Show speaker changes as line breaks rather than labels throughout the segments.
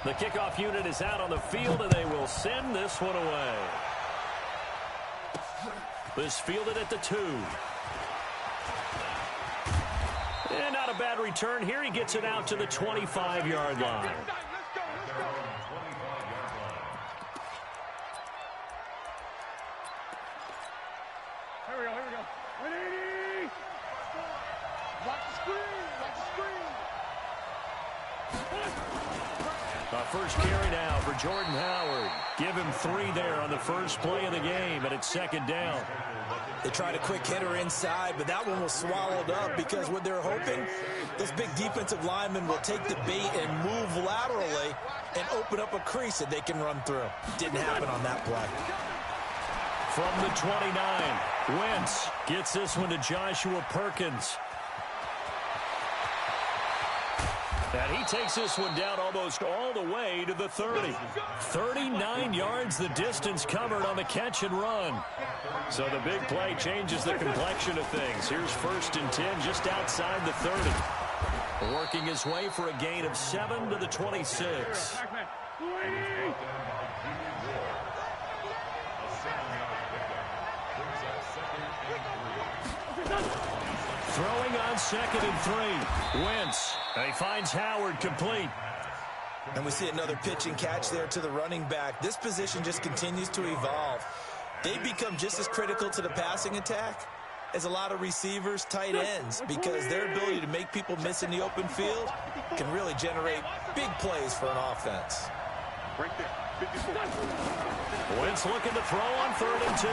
The kickoff unit is out on the field, and they will send this one away. This fielded at the 2. And not a bad return here. He gets it out to the 25-yard line.
Here we go. 180! Watch the screen!
A first carry now for Jordan Howard. Give him 3 there on the first play of the game, and it's 2nd down.
They tried a quick hitter inside, but that one was swallowed up because what they're hoping, those big defensive linemen will take the bait and move laterally and open up a crease that they can run through. Didn't happen on that play.
From the 29, Wentz gets this one to Joshua Perkins. And he takes this one down almost all the way to the 30. 39 yards the distance covered on the catch and run. So the big play changes the complexion of things. Here's 1st and 10 just outside the 30. Working his way for a gain of 7 to the 26. Throwing on 2nd and 3. Wentz. He finds Howard complete.
And we see another pitch and catch there to the running back. This position just continues to evolve. They become just as critical to the passing attack as a lot of receivers, tight ends, because their ability to make people miss in the open field can really generate big plays for an offense.
Right there, 54.
Wentz looking to throw on 3rd and 2.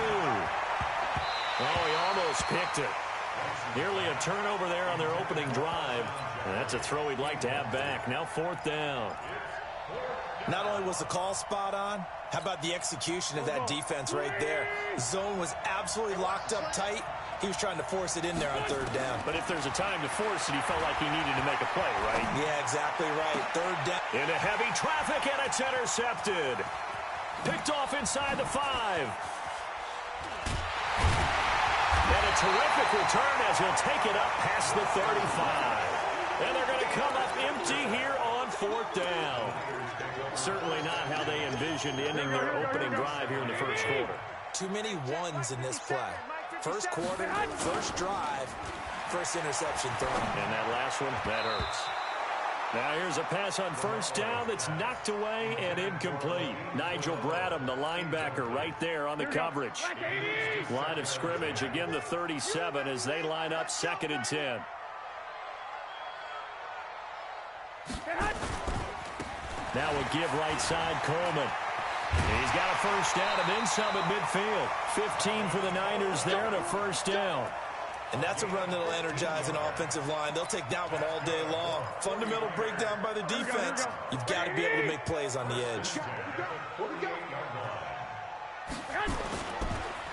Oh, he almost picked it. Nearly a turnover there on their opening drive. And that's a throw he'd like to have back. Now 4th down.
Not only was the call spot on, how about the execution of that defense right there? Zone was absolutely locked up tight. He was trying to force it in there on 3rd down.
But if there's a time to force it, he felt like he needed to make a play, right?
Yeah, exactly right. 3rd down.
Into heavy traffic, and it's intercepted. Picked off inside the 5. And a terrific return as he'll take it up past the 35. And they're going to come up empty here on 4th down. Certainly not how they envisioned ending their opening drive here in the first quarter.
Too many ones in this play. First quarter, first drive, first interception thrown.
And that last one, that hurts. Now here's a pass on 1st down that's knocked away and incomplete. Nigel Bradham, the linebacker, right there on the coverage. Line of scrimmage, again the 37 as they line up 2nd and 10. Now a give right side, Coleman. He's got a first down and then some at midfield. 15 for the Niners there and a first down.
And that's a run that'll energize an offensive line. They'll take that one all day long. Fundamental breakdown by the defense. You've got to be able to make plays on the edge.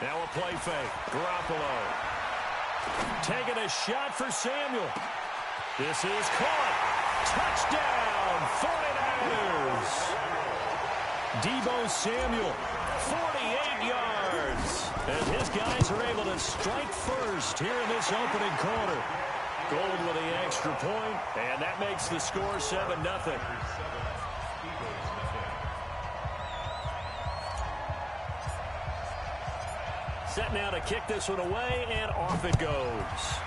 Now a play fake. Garoppolo. Taking a shot for Samuel. This is caught. Touchdown, 49ers. Deebo Samuel, 48 yards. And his guys are able to strike first here in this opening quarter. Gold with the extra point, and that makes the score 7-0. Set now to kick this one away, and off it goes.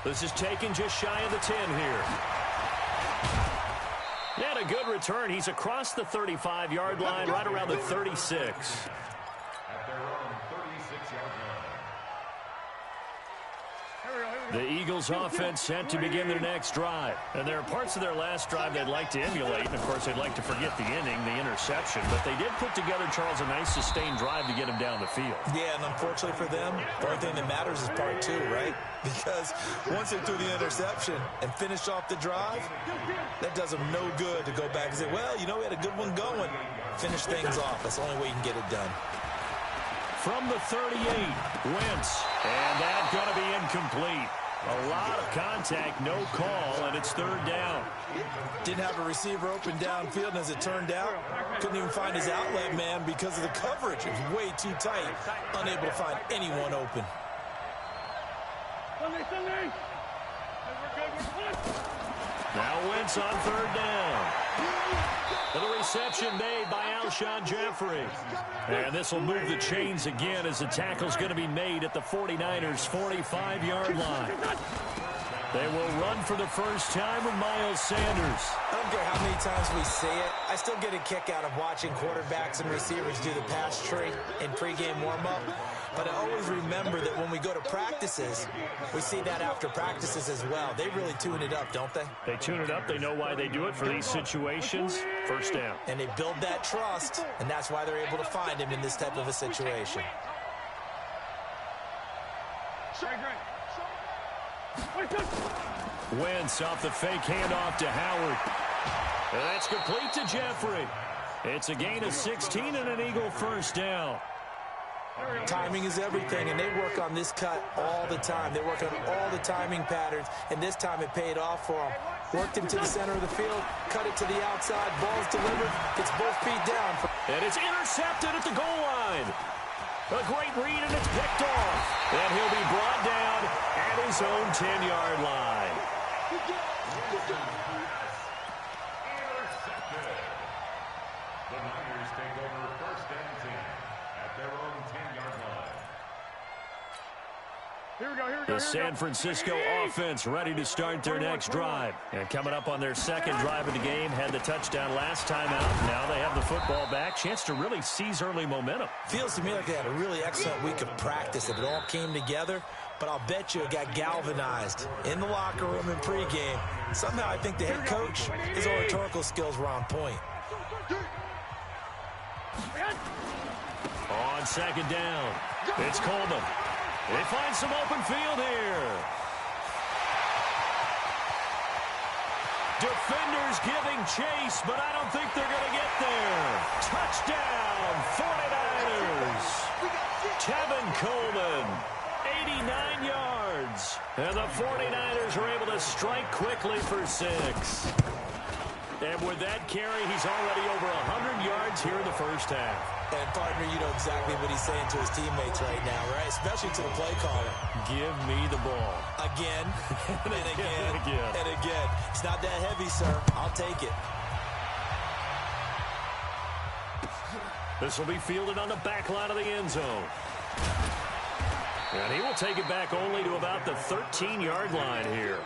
This is taken just shy of the 10 here. And a good return. He's across the 35-yard line, right around the 36. The Eagles offense set to begin their next drive. And there are parts of their last drive they'd like to emulate. And, of course, they'd like to forget the inning, the interception. But they did put together, Charles, a nice sustained drive to get him down the field.
Yeah, and unfortunately for them, the only thing that matters is part 2, right? Because once they threw the interception and finished off the drive, that does them no good to go back and say, well, you know, we had a good one going. Finish things off. That's the only way you can get it done.
From the 38, Wentz. And that's going to be incomplete. A lot of contact, no call, and it's 3rd down.
Didn't have a receiver open downfield, and as it turned out, couldn't even find his outlet man because of the coverage. It was way too tight, unable to find anyone open.
Now Wentz on third down. And the reception made by Alshon Jeffrey. And this will move the chains again as the tackle's going to be made at the 49ers' 45-yard line. They will run for the first time with Miles Sanders.
I don't care how many times we see it. I still get a kick out of watching quarterbacks and receivers do the pass tree in pregame warm-up. But I always remember that when we go to practices, we see that after practices as well. They really tune it up, don't they?
They tune it up. They know why they do it for these situations. First down.
And they build that trust, and that's why they're able to find him in this type of a situation.
Wentz off the fake handoff to Howard. And that's complete to Jeffrey. It's a gain of 16 and an Eagle first down.
Timing is everything, and they work on this cut all the time. They work on all the timing patterns, and this time it paid off for them. Worked him to the center of the field, cut it to the outside, ball's delivered, gets both feet down.
And it's intercepted at the goal line. A great read, and it's picked off. And he'll be brought down at his own 10-yard line.
Intercepted. The Niners take over first and 10 at their own 10-yard line.
Here we go. The San Francisco offense ready to start their next drive. And coming up on their second drive of the game, had the touchdown last time out. Now they have the football back. Chance to really seize early momentum.
Feels to me like they had a really excellent week of practice. It all came together, but I'll bet you it got galvanized in the locker room in pregame. Somehow I think the head coach, his oratorical skills were on point.
On second down, it's Coleman. They find some open field here. Defenders giving chase, but I don't think they're going to get there. Touchdown, 49ers. Tevin Coleman, 89 yards. And the 49ers are able to strike quickly for 6. And with that carry, he's already over 100 yards here in the first half.
And, partner, you know exactly what he's saying to his teammates right now, right? Especially to the play caller.
Give me the ball.
Again, and again, and again. It's not that heavy, sir. I'll take it.
This will be fielded on the back line of the end zone. And he will take it back only to about the 13-yard line here.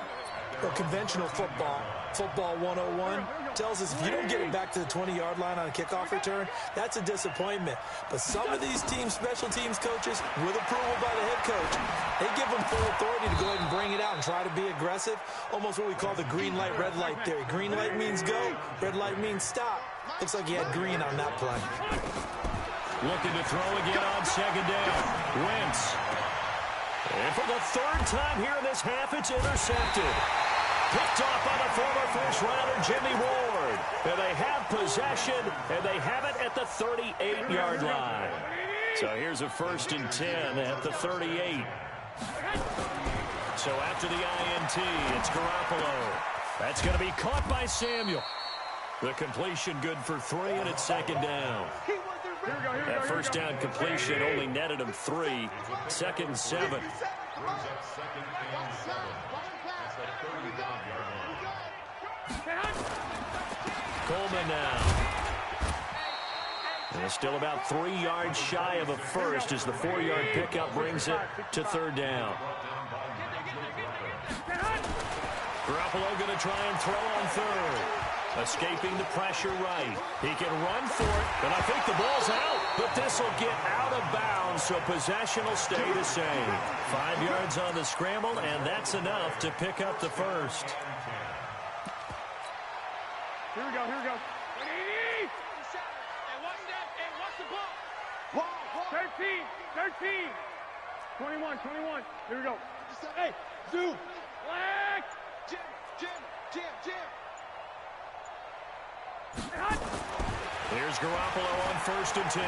Well, conventional football 101, tells us if you don't get it back to the 20-yard line on a kickoff return, that's a disappointment. But some of these teams, special teams coaches, with approval by the head coach, they give them full authority to go ahead and bring it out and try to be aggressive. Almost what we call the green light, red light theory. Green light means go, red light means stop. Looks like he had green on that play.
Looking to throw again on second down. Wentz. And for the third time here in this half, it's intercepted. Picked off by the former first-rounder Jimmy Ward. And they have possession, and they have it at the 38-yard line. So here's a 1st and 10 at the 38. So after the INT, it's Garoppolo. That's going to be caught by Samuel. The completion good for 3, and it's second down. That first down completion only netted him 3. 2nd and 7. Coleman now. And still about 3 yards shy of a first as the 4-yard pickup brings it to 3rd down. Garoppolo going to try and throw on 3rd. Escaping the pressure right. He can run for it, and I think the ball's out. But this will get out of bounds, so possession will stay the same. 5 yards on the scramble, and that's enough to pick up the first.
Here we go, here we go. 180! And watch that, and watch the ball. 13. 21. Here we go. Hey, zoom. Black. Jam.
Here's Garoppolo on 1st and 10.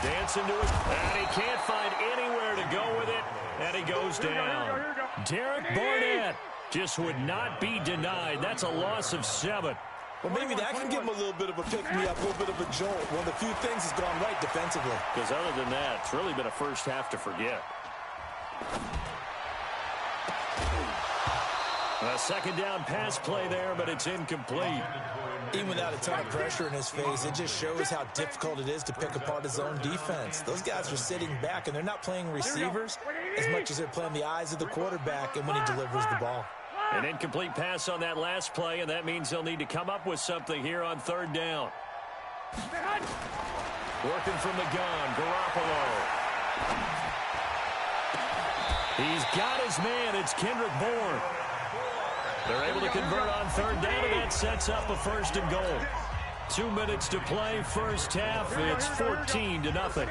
Dancing to his, and he can't find anywhere to go with it, and he goes down.
Here we go.
Derek Barnett just would not be denied. That's a loss of 7.
Well, maybe that can give him a little bit of a pick-me-up, a little bit of a jolt. One of the few things has gone right defensively.
Because other than that, it's really been a first half to forget. A second down pass play there, but it's incomplete.
Even without a ton of pressure in his face, it just shows how difficult it is to pick apart his own defense. Those guys are sitting back, and they're not playing receivers as much as they're playing the eyes of the quarterback and when he delivers the ball.
An incomplete pass on that last play, and that means they'll need to come up with something here on third down. Working from the gun, Garoppolo. He's got his man. It's Kendrick Bourne. They're able to convert on third down, and that sets up a 1st and goal. 2 minutes to play, first half. It's 14-0.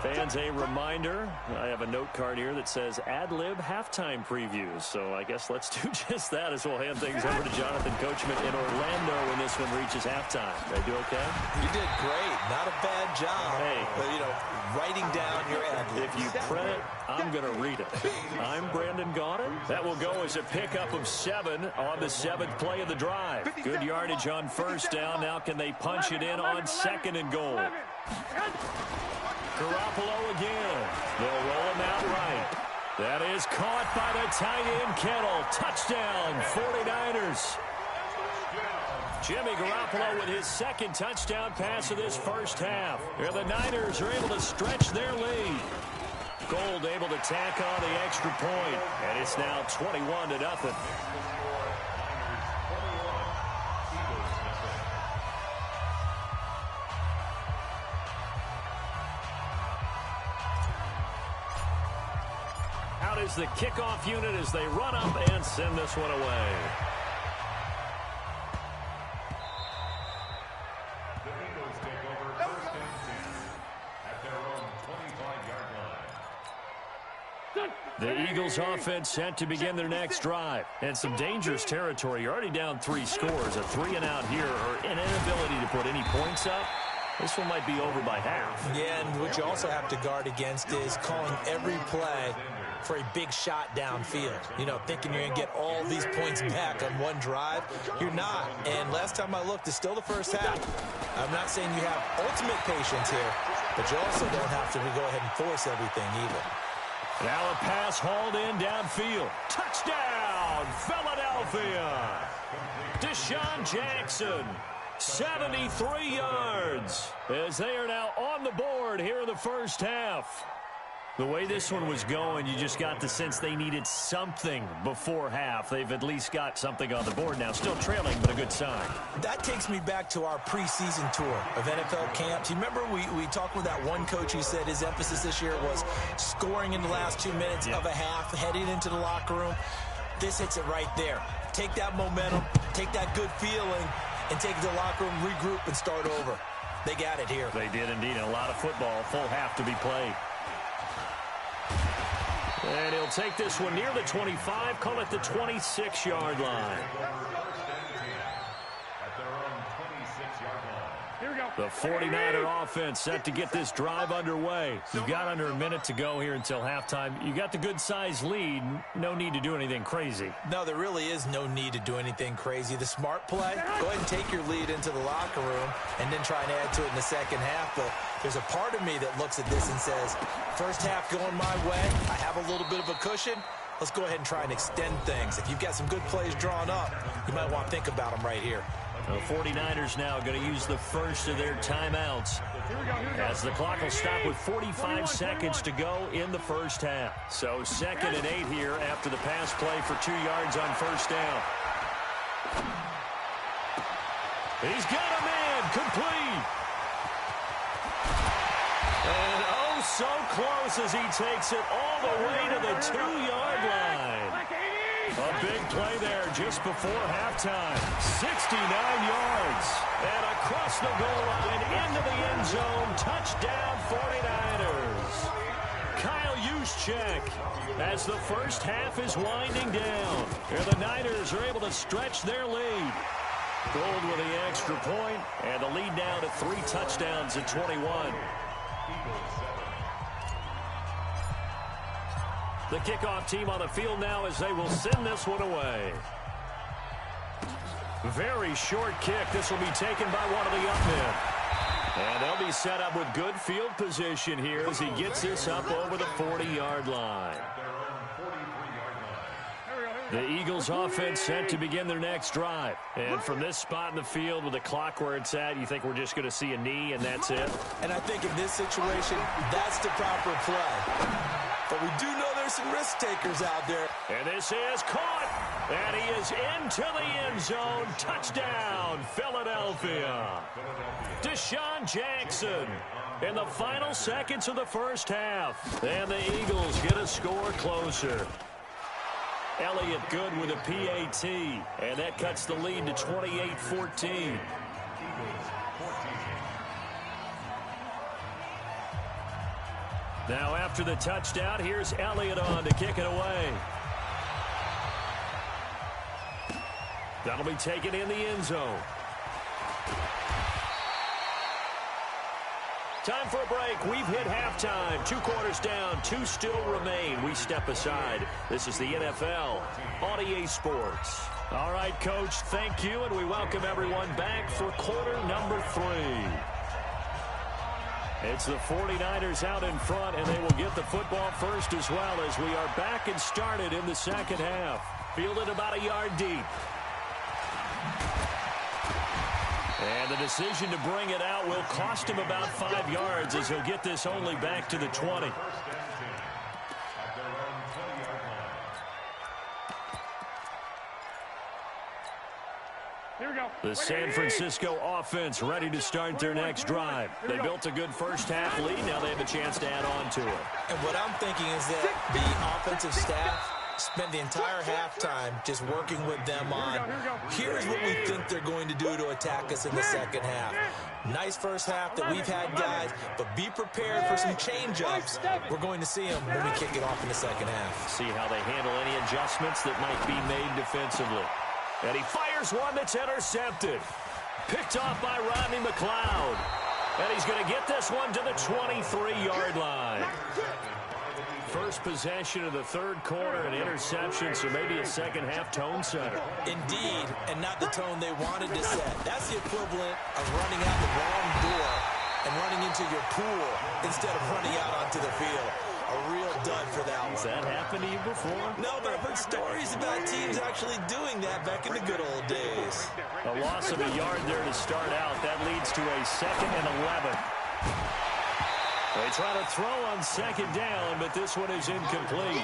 Fans, a reminder, I have a note card here that says ad-lib halftime previews. So I guess let's do just that as we'll hand things over to Jonathan Coachman in Orlando when this one reaches halftime. Did I do okay?
You did great. Not a bad job.
Hey.
But, writing down your ad-libs.
If you print it, I'm going to read it. I'm Brandon Gaudin. That will go as a pickup of 7 on the 7th play of the drive. Good yardage on first down. Now can they punch it in on 2nd and goal? Garoppolo again. They'll roll him out right. That is caught by the tight end, Kittle. Touchdown, 49ers. Jimmy Garoppolo with his 2nd touchdown pass of this first half. Here the Niners are able to stretch their lead. Gold able to tack on the extra point, and it's now 21-0. Out is the kickoff unit as they run up and send this one away. The Eagles offense set to begin their next drive. And some dangerous territory. You're already down 3 scores. A 3-and-out here or an inability to put any points up. This one might be over by half.
Yeah, and what you also have to guard against is calling every play for a big shot downfield. Thinking you're going to get all these points back on one drive. You're not. And last time I looked, it's still the first half. I'm not saying you have ultimate patience here, but you also don't have to go ahead and force everything either.
Now a pass hauled in downfield. Touchdown, Philadelphia. Deshaun Jackson, 73 yards, as they are now on the board here in the first half. The way this one was going, you just got the sense they needed something before half. They've at least got something on the board now. Still trailing, but a good sign.
That takes me back to our preseason tour of NFL camps. You remember we talked with that one coach who said his emphasis this year was scoring in the last 2 minutes of a half, heading into the locker room. This hits it right there. Take that momentum, take that good feeling, and take it to the locker room, regroup, and start over. They got it here.
They did indeed. A lot of football, full half to be played. And he'll take this one near the 25, call it the 26-yard line. The 49er offense set to get this drive underway. You've got under a minute to go here until halftime. You got the good-sized lead. No need to do anything crazy.
No, there really is no need to do anything crazy. The smart play, go ahead and take your lead into the locker room and then try and add to it in the second half. But there's a part of me that looks at this and says, first half going my way, I have a little bit of a cushion. Let's go ahead and try and extend things. If you've got some good plays drawn up, you might want to think about them right here.
The 49ers now going to use the first of their timeouts as the clock will stop with 45 seconds to go in the first half. So 2nd and 8 here after the pass play for 2 yards on first down. He's got a man complete. And oh, so close as he takes it all the way to the 2-yard line. A big play there just before halftime. 69 yards. And across the goal line into the end zone. Touchdown 49ers. Kyle Juszczyk as the first half is winding down. Here the Niners are able to stretch their lead. Gold with the extra point, and the lead now to 3 touchdowns at 21. The kickoff team on the field now as they will send this one away. Very short kick. This will be taken by one of the up men. And they'll be set up with good field position here as he gets this up over the 40-yard line. The Eagles offense set to begin their next drive. And from this spot in the field with the clock where it's at, you think we're just going to see a knee and that's it?
And I think in this situation, that's the proper play. But we do know there's some risk takers out there.
And this is caught. And he is into the end zone. Touchdown, Philadelphia. Deshaun Jackson in the final seconds of the first half. And the Eagles get a score closer. Elliott good with a PAT, and that cuts the lead to 28-14. Now after the touchdown, here's Elliott on to kick it away. That'll be taken in the end zone. Time for a break. We've hit halftime. 2 quarters down. 2 still remain. We step aside. This is the NFL on EA Sports. All right, Coach, thank you, and we welcome everyone back for quarter number 3. It's the 49ers out in front, and they will get the football first as well as we are back and started in the second half. Fielded about a yard deep. And the decision to bring it out will cost him about 5 yards as he'll get this only back to the 20.
Here we go.
The San Francisco offense ready to start their next drive. They built a good first half lead. Now they have a chance to add on to it.
And what I'm thinking is that the offensive staff spent the entire halftime just working with them on, here's what we think they're going to do to attack us in the second half. Nice first half that we've had, guys, but be prepared for some change-ups. We're going to see them when we kick it off in the second half.
See how they handle any adjustments that might be made defensively. And he fires one that's intercepted. Picked off by Rodney McLeod. And he's going to get this one to the 23-yard line. First possession of the third quarter, an interception, so maybe a second-half tone setter.
Indeed, and not the tone they wanted to set. That's the equivalent of running out the wrong door and running into your pool instead of running out onto the field. A real dud for that one.
Has that happened to you before?
No, but I've heard stories about teams actually doing that back in the good old days.
A loss of a yard there to start out. That leads to a 2nd and 11. They try to throw on second down, but this one is incomplete.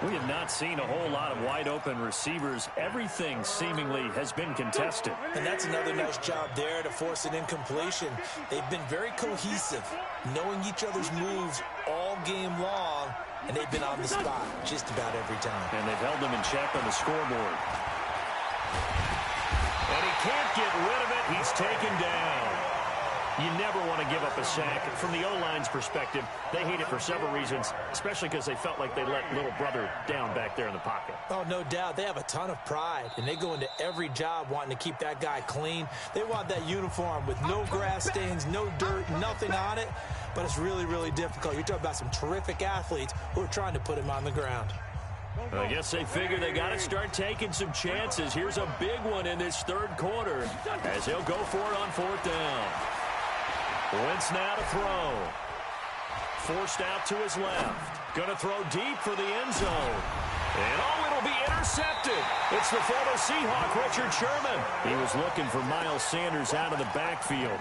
We have not seen a whole lot of wide-open receivers. Everything seemingly has been contested.
And that's another nice job there to force an incompletion. They've been very cohesive, knowing each other's moves all game long, and they've been on the spot just about every time.
And they've held them in check on the scoreboard. And he can't get rid of it. He's taken down. You never want to give up a sack. From the O-line's perspective, they hate it for several reasons, especially because they felt like they let little brother down back there in the pocket.
Oh, no doubt. They have a ton of pride, and they go into every job wanting to keep that guy clean. They want that uniform with no grass stains, no dirt, nothing on it, but it's really, really difficult. You're talking about some terrific athletes who are trying to put him on the ground.
I guess they figure they got to start taking some chances. Here's a big one in this third quarter as he'll go for it on 4th down. Wentz now to throw. Forced out to his left. Going to throw deep for the end zone. And it'll be intercepted. It's the former Seahawk, Richard Sherman. He was looking for Miles Sanders out of the backfield.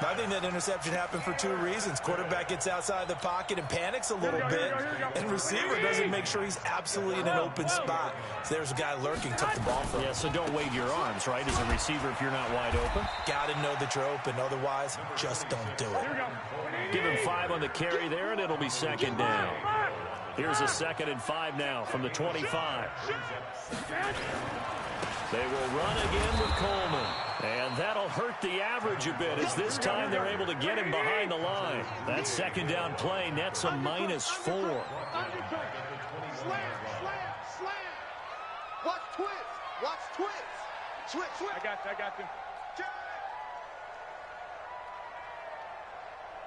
I think that interception happened for 2 reasons. Quarterback gets outside the pocket and panics a little bit, and receiver doesn't make sure he's absolutely in an open spot. So there's a guy lurking, took the ball from him.
Yeah, so don't wave your arms, right, as a receiver if you're not wide open.
Got to know that you're open. Otherwise, just don't do it.
Give him 5 on the carry there, and it'll be 2nd down. Here's a 2nd and 5 now from the 25. They will run again with Coleman. And that'll hurt the average a bit as this time they're able to get him behind the line. That 2nd down play nets a -4.
Slam. Watch twist. Switch. I got you.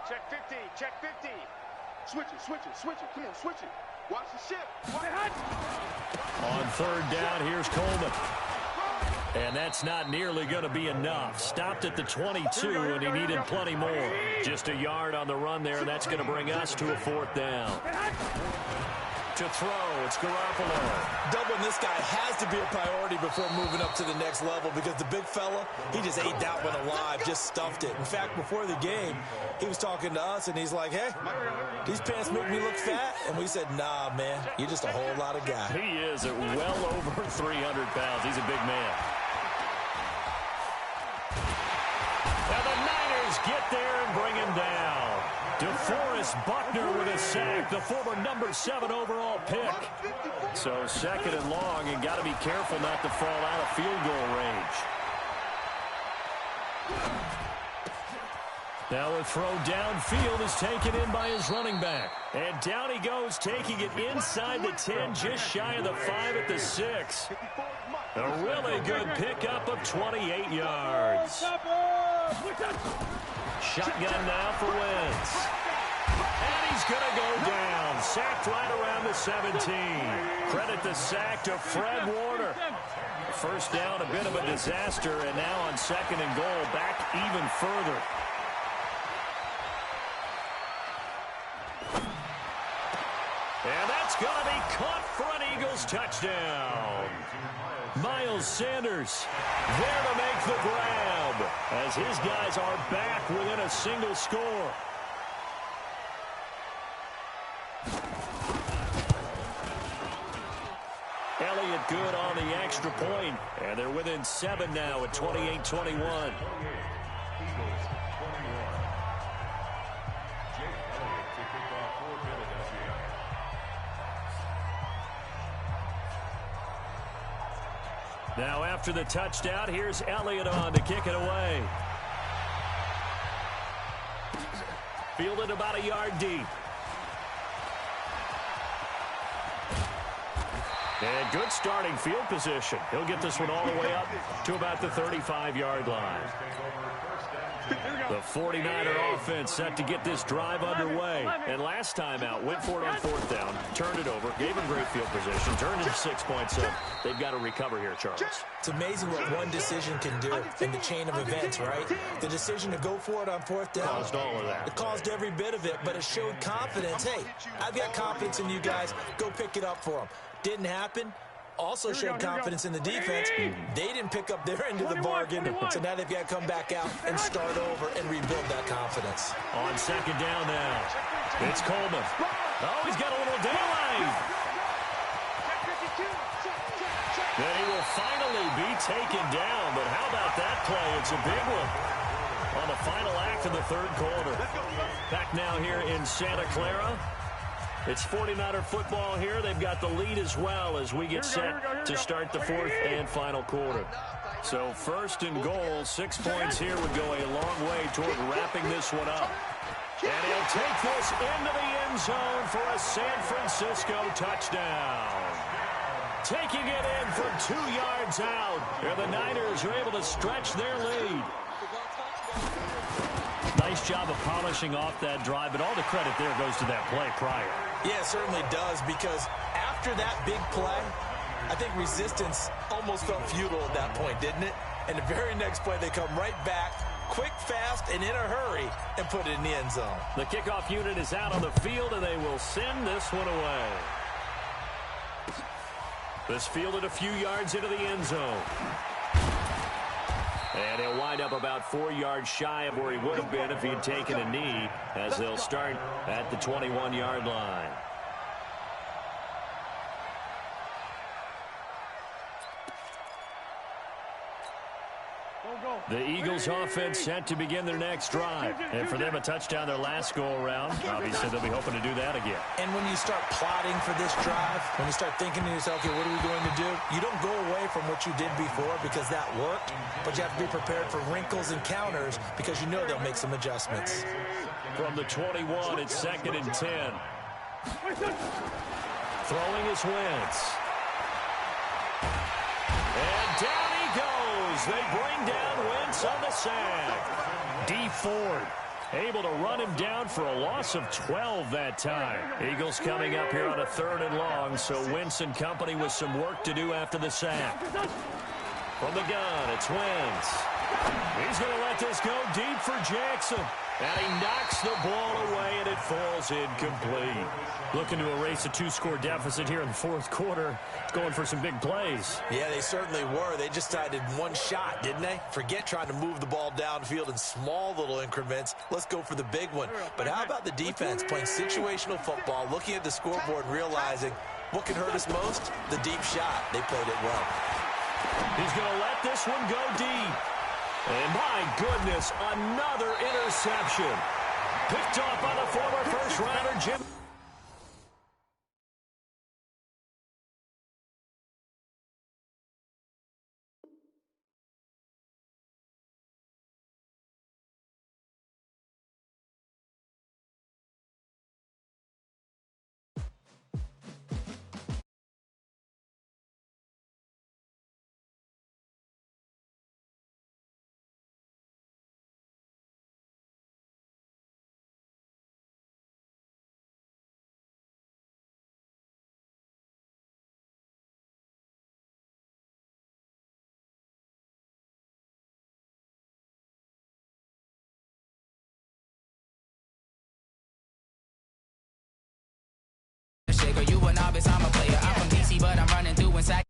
Check 50. Switch it. Come on, switch it. Watch the shift.
On 3rd down, here's Coleman. And that's not nearly going to be enough. Stopped at the 22, and he needed plenty more. Just a yard on the run there, and that's going to bring us to a 4th down. To throw, it's Garoppolo.
Doubling this guy has to be a priority before moving up to the next level because the big fella, he just ate that one alive, just stuffed it. In fact, before the game, he was talking to us, and he's like, hey, these pants make me look fat? And we said, nah, man, you're just a whole lot of guy.
He is at well over 300 pounds. He's a big man. And the Niners get there and bring him down. DeForest Buckner with a sack, the former number 7 overall pick. So second and long, and got to be careful not to fall out of field goal range. Now a throw downfield is taken in by his running back. And down he goes, taking it inside the 10, just shy of the 5 at the 6. A really good pickup of 28 yards. Shotgun now for Wentz. And he's going to go down. Sacked right around the 17. Credit the sack to Fred Warner. First down, a bit of a disaster, and now on second and goal, back even further. And that's going to be caught for an Eagles touchdown. Miles Sanders there to make the grab as his guys are back within a single score. Elliott good on the extra point, and they're within 7 now at 28-21. Now after the touchdown, here's Elliott on to kick it away. Fielded about a yard deep. And good starting field position. He'll get this one all the way up to about the 35-yard line. The 49er offense set to get this drive underway. And last time out, went for it on fourth down, turned it over, gave him great field position, turned it 6 points up. They've got to recover here, Charles.
It's amazing what one decision can do in the chain of events, right? The decision to go for it on fourth down.
Caused all of that.
It caused every bit of it, but it showed confidence. Hey, I've got confidence in you guys. Go pick it up for them. Didn't happen. Also showed confidence in the defense. They didn't pick up their end of the bargain, so now they've got to come back out and start over and rebuild that confidence.
On second down now, it's Coleman. Oh, he's got a little daylight. Then he will finally be taken down, but how about that play? It's a big one on the final act of the third quarter. Back now here in Santa Clara. It's 49er football here. They've got the lead as well as we get set to start the fourth and final quarter. So first and goal, 6 points here would go a long way toward wrapping this one up. And he'll take this into the end zone for a San Francisco touchdown. Taking it in from 2 yards out. And the Niners are able to stretch their lead. Nice job of polishing off that drive, but all the credit there goes to that play prior.
Yeah, it certainly does, because after that big play, I think resistance almost felt futile at that point, didn't it? And the very next play, they come right back, quick, fast, and in a hurry, and put it in the end zone.
The kickoff unit is out on the field, and they will send this one away. This fielded a few yards into the end zone. And he'll wind up about 4 yards shy of where he would have been if he had taken a knee, as they'll start at the 21-yard line. The Eagles offense set to begin their next drive. And for them, a touchdown their last go-around. Obviously, they'll be hoping to do that again.
And when you start plotting for this drive, when you start thinking to yourself, okay, what are we going to do? You don't go away from what you did before because that worked, but you have to be prepared for wrinkles and counters because you know they'll make some adjustments.
From the 21, it's 2nd and 10. Throwing is Wentz. And down he goes. They bring down Wentz on the sack. D. Ford able to run him down for a loss of 12 that time. Eagles coming up here on a 3rd and long, so Wentz and company with some work to do after the sack. From the gun, it's Wentz. He's going to let this go deep for Jackson. And he knocks the ball away, and it falls incomplete. Looking to erase a 2-score deficit here in the fourth quarter. Going for some big plays.
Yeah, they certainly were. They just decided one shot, didn't they? Forget trying to move the ball downfield in small little increments. Let's go for the big one. But how about the defense playing situational football, looking at the scoreboard and realizing what can hurt us most? The deep shot. They played it well.
He's going to let this one go deep. And my goodness, another interception. Picked off by the former first-rounder, Jim.
You a novice, I'm a player. I'm from DC, but I'm running through inside.